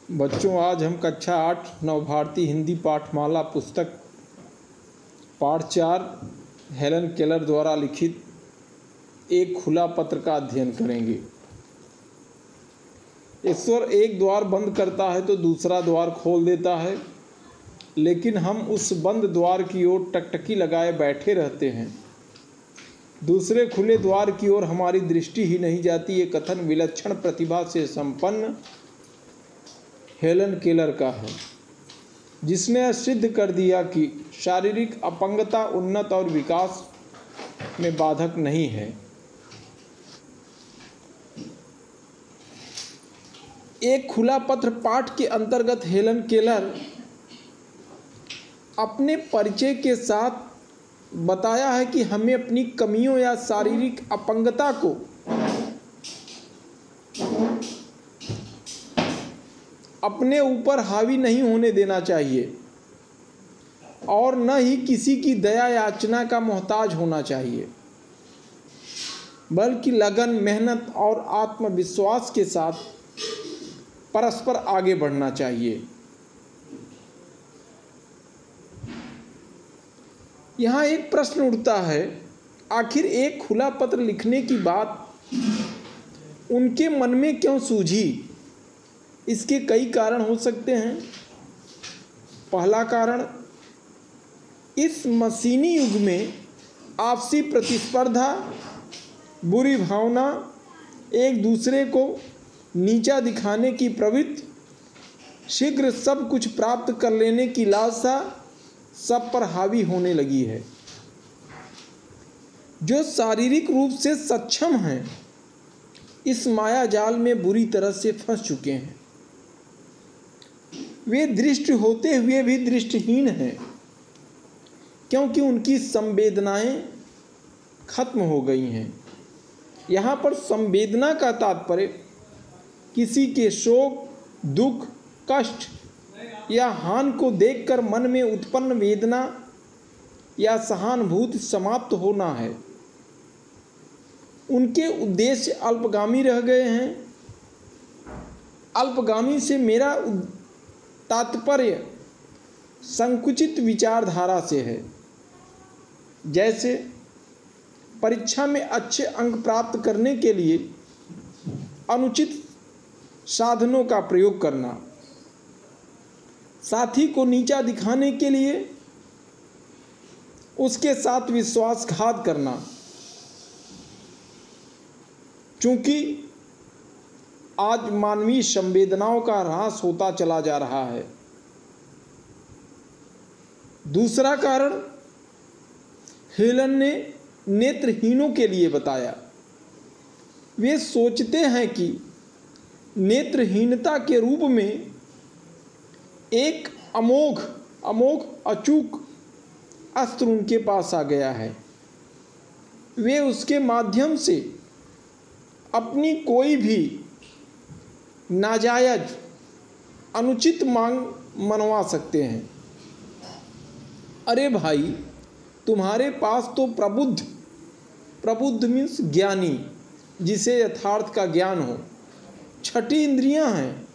बच्चों, आज हम कक्षा 8 नवभारती हिंदी पाठमाला पुस्तक पाठ 4 हेलन केलर द्वारा लिखित एक खुला पत्र का अध्ययन करेंगे। ईश्वर एक द्वार बंद करता है तो दूसरा द्वार खोल देता है, लेकिन हम उस बंद द्वार की ओर टकटकी लगाए बैठे रहते हैं। दूसरे खुले द्वार की ओर हमारी दृष्टि ही नहीं जाती। ये कथन विलक्षण प्रतिभा से संपन्न हेलन केलर का है, जिसने यह सिद्ध कर दिया कि शारीरिक अपंगता उन्नत और विकास में बाधक नहीं है। एक खुला पत्र पाठ के अंतर्गत हेलन केलर अपने परिचय के साथ बताया है कि हमें अपनी कमियों या शारीरिक अपंगता को अपने ऊपर हावी नहीं होने देना चाहिए और न ही किसी की दया याचना का मोहताज होना चाहिए, बल्कि लगन, मेहनत और आत्मविश्वास के साथ परस्पर आगे बढ़ना चाहिए। यहाँ एक प्रश्न उठता है, आखिर एक खुला पत्र लिखने की बात उनके मन में क्यों सूझी? इसके कई कारण हो सकते हैं। पहला कारण, इस मशीनी युग में आपसी प्रतिस्पर्धा, बुरी भावना, एक दूसरे को नीचा दिखाने की प्रवृत्ति, शीघ्र सब कुछ प्राप्त कर लेने की लालसा सब पर हावी होने लगी है। जो शारीरिक रूप से सक्षम हैं, इस माया जाल में बुरी तरह से फंस चुके हैं। वे दृष्ट होते हुए भी दृष्टिहीन हैं, क्योंकि उनकी संवेदनाएं खत्म हो गई हैं। यहाँ पर संवेदना का तात्पर्य किसी के शोक, दुख, कष्ट या हानि को देखकर मन में उत्पन्न वेदना या सहानुभूति समाप्त होना है। उनके उद्देश्य अल्पगामी रह गए हैं। अल्पगामी से मेरा तात्पर्य संकुचित विचारधारा से है। जैसे परीक्षा में अच्छे अंक प्राप्त करने के लिए अनुचित साधनों का प्रयोग करना, साथी को नीचा दिखाने के लिए उसके साथ विश्वासघात करना। चूंकि आज मानवीय संवेदनाओं का ह्रास होता चला जा रहा है। दूसरा कारण हेलन ने नेत्रहीनों के लिए बताया। वे सोचते हैं कि नेत्रहीनता के रूप में एक अमोघ अचूक अस्त्र उनके पास आ गया है। वे उसके माध्यम से अपनी कोई भी नाजायज, अनुचित मांग मनवा सकते हैं। अरे भाई, तुम्हारे पास तो प्रबुद्ध मीन्स ज्ञानी, जिसे यथार्थ का ज्ञान हो, छठी इंद्रियां हैं।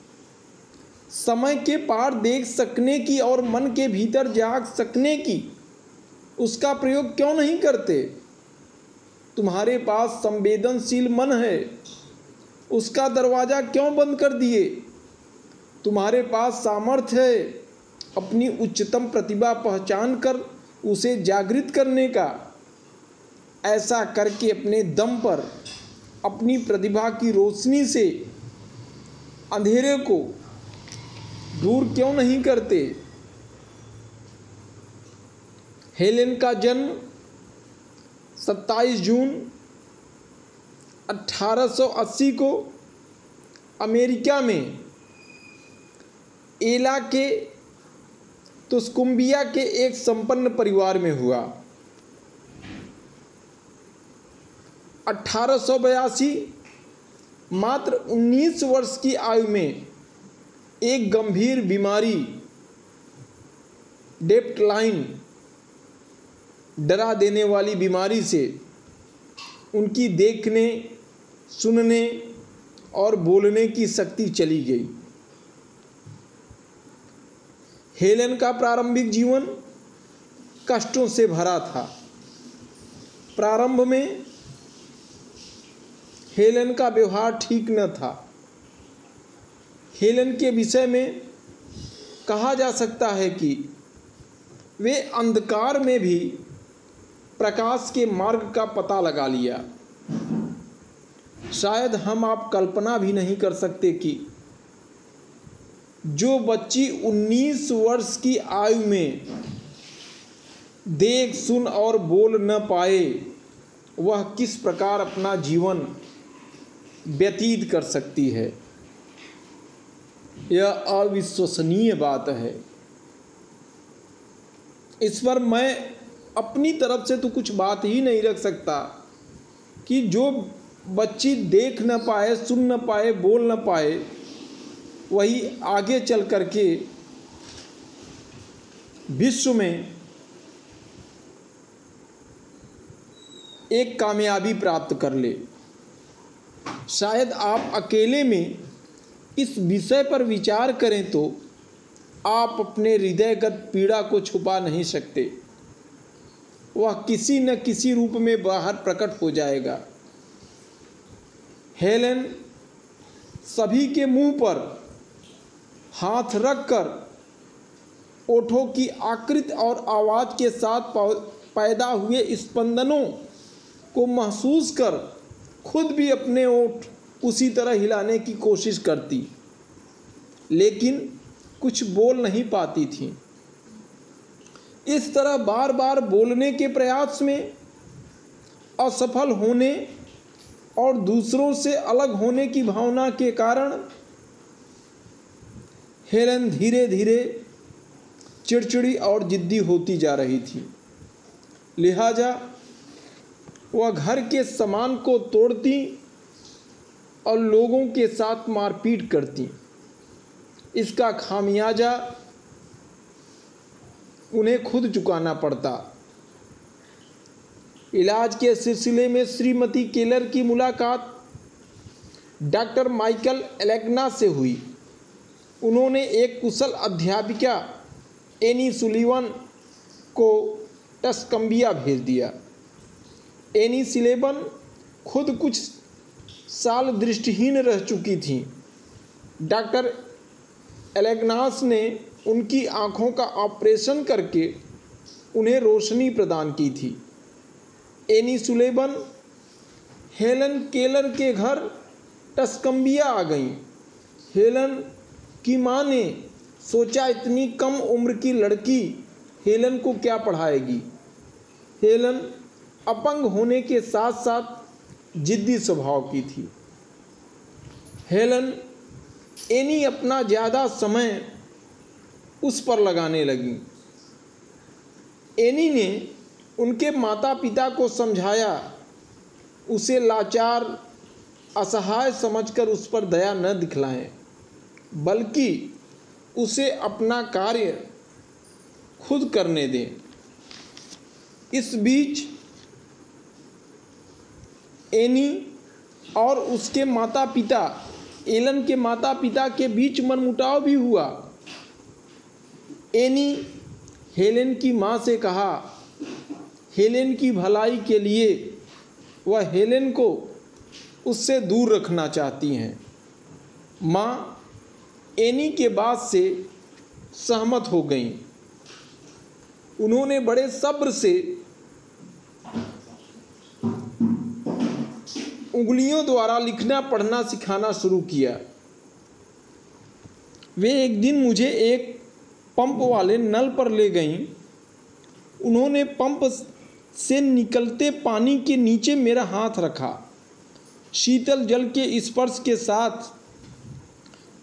समय के पार देख सकने की और मन के भीतर झांक सकने की उसका प्रयोग क्यों नहीं करते? तुम्हारे पास संवेदनशील मन है, उसका दरवाज़ा क्यों बंद कर दिए? तुम्हारे पास सामर्थ्य है अपनी उच्चतम प्रतिभा पहचान कर उसे जागृत करने का। ऐसा करके अपने दम पर अपनी प्रतिभा की रोशनी से अंधेरे को दूर क्यों नहीं करते? हेलेन का जन्म 27 जून 1880 को अमेरिका में एला के तुस्कुम्बिया के एक संपन्न परिवार में हुआ। 1882 मात्र 19 वर्ष की आयु में एक गंभीर बीमारी, डेप्ट-लाइन, डरा देने वाली बीमारी से उनकी देखने, सुनने और बोलने की शक्ति चली गई। हेलेन का प्रारंभिक जीवन कष्टों से भरा था। प्रारंभ में हेलेन का व्यवहार ठीक न था। हेलेन के विषय में कहा जा सकता है कि वे अंधकार में भी प्रकाश के मार्ग का पता लगा लिया। शायद हम आप कल्पना भी नहीं कर सकते कि जो बच्ची 19 वर्ष की आयु में देख सुन और बोल न पाए, वह किस प्रकार अपना जीवन व्यतीत कर सकती है। यह अविश्वसनीय बात है। इस पर मैं अपनी तरफ से तो कुछ बात ही नहीं रख सकता कि जो बच्ची देख न पाए, सुन न पाए, बोल न पाए, वही आगे चल कर के विश्व में एक कामयाबी प्राप्त कर ले। शायद आप अकेले में इस विषय पर विचार करें तो आप अपने हृदयगत पीड़ा को छुपा नहीं सकते। वह किसी न किसी रूप में बाहर प्रकट हो जाएगा। हेलेन सभी के मुंह पर हाथ रखकर ओठों की आकृति और आवाज़ के साथ पैदा हुए स्पंदनों को महसूस कर खुद भी अपने ओठ उसी तरह हिलाने की कोशिश करती, लेकिन कुछ बोल नहीं पाती थी। इस तरह बार बार बोलने के प्रयास में असफल होने और दूसरों से अलग होने की भावना के कारण हेलेन धीरे धीरे चिड़चिड़ी और जिद्दी होती जा रही थी। लिहाजा वह घर के सामान को तोड़ती और लोगों के साथ मारपीट करती। इसका खामियाजा उन्हें खुद चुकाना पड़ता। इलाज के सिलसिले में श्रीमती केलर की मुलाकात डॉक्टर माइकल एलेग्ना से हुई। उन्होंने एक कुशल अध्यापिका एनी सुलीवन को टस्कम्बिया भेज दिया। एनी सुलीवन खुद कुछ साल दृष्टिहीन रह चुकी थी। डॉक्टर एलेग्नास ने उनकी आँखों का ऑपरेशन करके उन्हें रोशनी प्रदान की थी। एनी सुलीवन हेलेन केलर के घर टस्कम्बिया आ गईं। हेलेन की माँ ने सोचा, इतनी कम उम्र की लड़की हेलेन को क्या पढ़ाएगी। हेलेन अपंग होने के साथ साथ जिद्दी स्वभाव की थी। हेलेन एनी अपना ज़्यादा समय उस पर लगाने लगी। एनी ने उनके माता पिता को समझाया, उसे लाचार असहाय समझकर उस पर दया न दिखलाएं, बल्कि उसे अपना कार्य खुद करने दें। इस बीच एनी और उसके माता पिता, एलन के माता पिता के बीच मनमुटाव भी हुआ। एनी हेलेन की माँ से कहा, हेलेन की भलाई के लिए वह हेलेन को उससे दूर रखना चाहती हैं। माँ एनी के बात से सहमत हो गईं। उन्होंने बड़े सब्र से उंगलियों द्वारा लिखना पढ़ना सिखाना शुरू किया। वे एक दिन मुझे एक पंप वाले नल पर ले गईं। उन्होंने पंप से निकलते पानी के नीचे मेरा हाथ रखा। शीतल जल के स्पर्श के साथ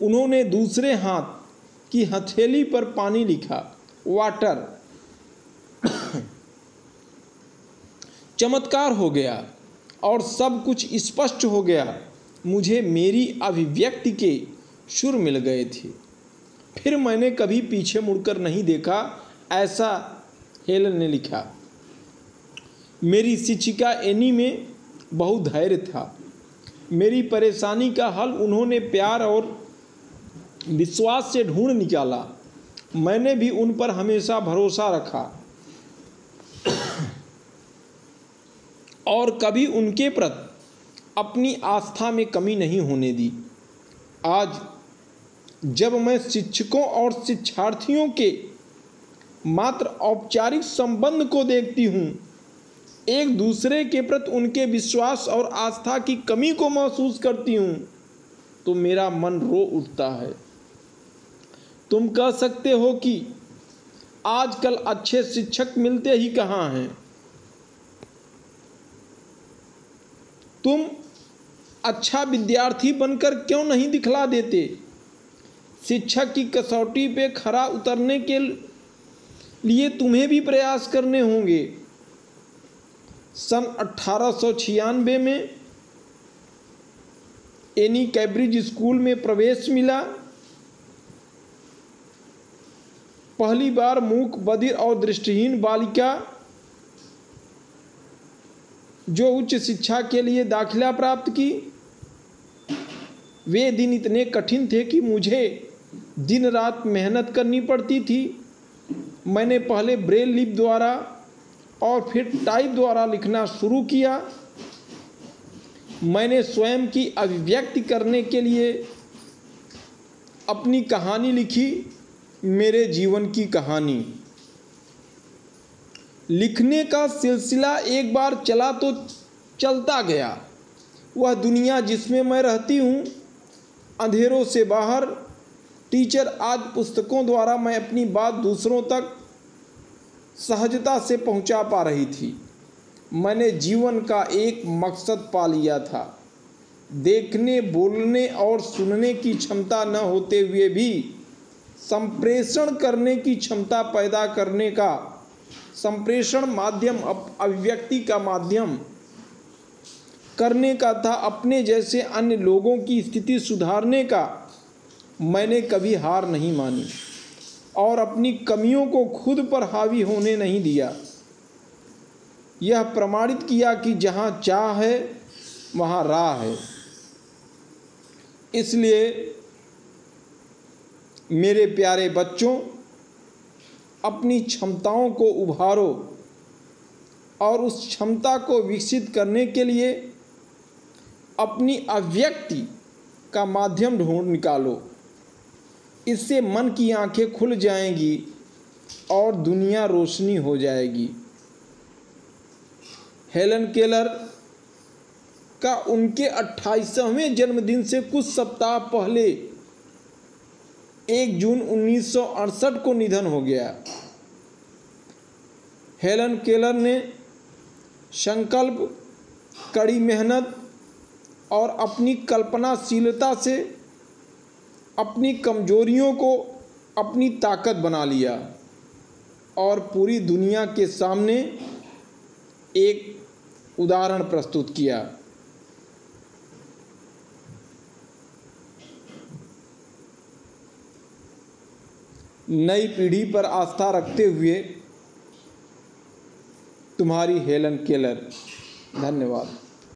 उन्होंने दूसरे हाथ की हथेली पर पानी लिखा, वाटर। चमत्कार हो गया और सब कुछ स्पष्ट हो गया। मुझे मेरी अभिव्यक्ति के सुर मिल गए थे। फिर मैंने कभी पीछे मुड़कर नहीं देखा, ऐसा हेलेन ने लिखा। मेरी शिक्षिका एनी में बहुत धैर्य था। मेरी परेशानी का हल उन्होंने प्यार और विश्वास से ढूंढ निकाला मैंने भी उन पर हमेशा भरोसा रखा और कभी उनके प्रति अपनी आस्था में कमी नहीं होने दी। आज जब मैं शिक्षकों और शिक्षार्थियों के मात्र औपचारिक संबंध को देखती हूँ, एक दूसरे के प्रति उनके विश्वास और आस्था की कमी को महसूस करती हूँ, तो मेरा मन रो उठता है। तुम कह सकते हो कि आजकल अच्छे शिक्षक मिलते ही कहाँ हैं। तुम अच्छा विद्यार्थी बनकर क्यों नहीं दिखला देते? शिक्षक की कसौटी पे खरा उतरने के लिए तुम्हें भी प्रयास करने होंगे। सन 1896 में एनी कैब्रिज स्कूल में प्रवेश मिला। पहली बार मूक, बधिर और दृष्टिहीन बालिका जो उच्च शिक्षा के लिए दाखिला प्राप्त की। वे दिन इतने कठिन थे कि मुझे दिन रात मेहनत करनी पड़ती थी। मैंने पहले ब्रेल लिपि द्वारा और फिर टाइप द्वारा लिखना शुरू किया। मैंने स्वयं की अभिव्यक्ति करने के लिए अपनी कहानी लिखी, मेरे जीवन की कहानी। लिखने का सिलसिला एक बार चला तो चलता गया। वह दुनिया जिसमें मैं रहती हूँ, अंधेरों से बाहर, टीचर आज पुस्तकों द्वारा मैं अपनी बात दूसरों तक सहजता से पहुँचा पा रही थी। मैंने जीवन का एक मकसद पा लिया था। देखने, बोलने और सुनने की क्षमता न होते हुए भी संप्रेषण करने की क्षमता पैदा करने का, संप्रेषण माध्यम अभिव्यक्ति का माध्यम करने का था, अपने जैसे अन्य लोगों की स्थिति सुधारने का। मैंने कभी हार नहीं मानी और अपनी कमियों को खुद पर हावी होने नहीं दिया। यह प्रमाणित किया कि जहाँ चाह है वहाँ राह है। इसलिए मेरे प्यारे बच्चों, अपनी क्षमताओं को उभारो और उस क्षमता को विकसित करने के लिए अपनी अभिव्यक्ति का माध्यम ढूंढ निकालो। इससे मन की आंखें खुल जाएंगी और दुनिया रोशनी हो जाएगी। हेलन केलर का उनके 28वें जन्मदिन से कुछ सप्ताह पहले 1 जून 1968 को निधन हो गया। हेलन केलर ने संकल्प, कड़ी मेहनत और अपनी कल्पनाशीलता से अपनी कमजोरियों को अपनी ताकत बना लिया और पूरी दुनिया के सामने एक उदाहरण प्रस्तुत किया। नई पीढ़ी पर आस्था रखते हुए तुम्हारी हेलन केलर। धन्यवाद।